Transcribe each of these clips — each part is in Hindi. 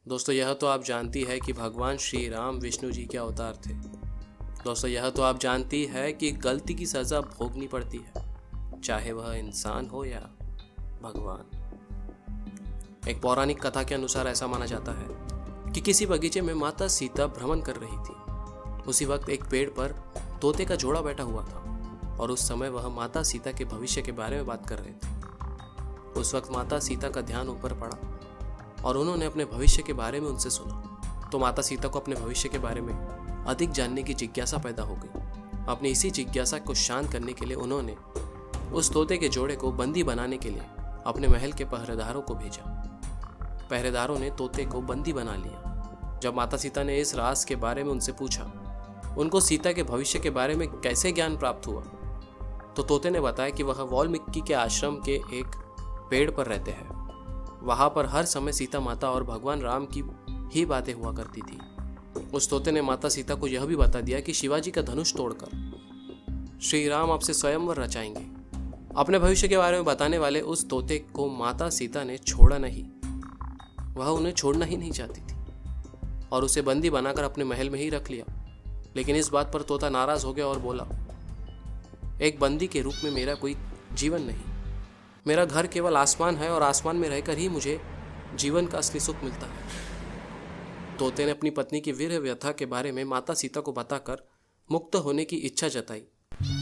दोस्तों यह तो आप जानती है कि भगवान श्री राम विष्णु जी के अवतार थे। दोस्तों यह तो आप जानती है कि गलती की सज़ा भोगनी पड़ती है, चाहे वह इंसान हो या भगवान। एक पौराणिक कथा के अनुसार ऐसा माना जाता है कि किसी बगीचे में माता सीता भ्रमण कर रही थी। उसी वक्त एक पेड़ पर तोते का जोड़ा बैठा हुआ था और उस समय वह माता सीता के भविष्य के बारे में बात कर रहे थे। उस वक्त माता सीता का ध्यान ऊपर पड़ा और उन्होंने अपने भविष्य के बारे में उनसे सुना। तो माता सीता को अपने भविष्य के बारे में अधिक जानने की जिज्ञासा पैदा हो गई। अपनी इसी जिज्ञासा को शांत करने के लिए उन्होंने उस तोते के जोड़े को बंदी बनाने के लिए अपने महल के पहरेदारों को भेजा। पहरेदारों ने तोते को बंदी बना लिया। जब माता सीता ने इस राज के बारे में उनसे पूछा, उनको सीता के भविष्य के बारे में कैसे ज्ञान प्राप्त हुआ, तो तोते ने बताया कि वह वाल्मीकि के आश्रम के एक पेड़ पर रहते हैं। वहां पर हर समय सीता माता और भगवान राम की ही बातें हुआ करती थी। उस तोते ने माता सीता को यह भी बता दिया कि शिवाजी का धनुष तोड़कर श्री राम आपसे स्वयंवर रचाएंगे। अपने भविष्य के बारे में बताने वाले उस तोते को माता सीता ने छोड़ा नहीं। वह उन्हें छोड़ना ही नहीं चाहती थी और उसे बंदी बनाकर अपने महल में ही रख लिया। लेकिन इस बात पर तोता नाराज हो गया और बोला, एक बंदी के रूप में मेरा कोई जीवन नहीं। मेरा घर केवल आसमान है और आसमान में रहकर ही मुझे जीवन का असली सुख मिलता है। तोते ने अपनी पत्नी की वीर व्यथा के बारे में माता सीता को बताकर मुक्त होने की इच्छा जताई,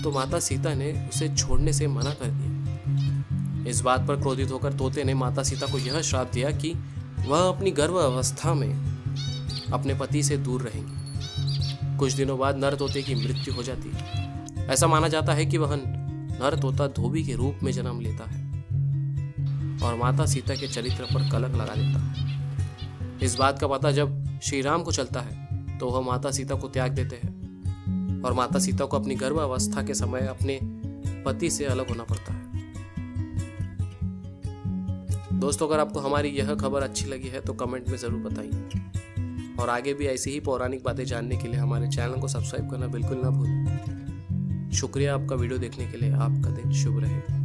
तो माता सीता ने उसे छोड़ने से मना कर दिया। इस बात पर क्रोधित होकर तोते ने माता सीता को यह श्राप दिया कि वह अपनी गर्भ अवस्था में अपने पति से दूर रहेंगी। कुछ दिनों बाद नर तोते की मृत्यु हो जाती है। ऐसा माना जाता है कि वह नर तोता धोबी के रूप में जन्म लेता है और माता सीता के चरित्र पर कलंक लगा देता है। इस बात का पता जब श्री राम को चलता है तो वह माता सीता को त्याग देते हैं और माता सीता को अपनी गर्भ अवस्था के समय अपने पति से अलग होना पड़ता है। दोस्तों अगर आपको हमारी यह खबर अच्छी लगी है तो कमेंट में ज़रूर बताइए और आगे भी ऐसी ही पौराणिक बातें जानने के लिए हमारे चैनल को सब्सक्राइब करना बिल्कुल ना भूलें। शुक्रिया आपका वीडियो देखने के लिए। आपका दिन शुभ रहे।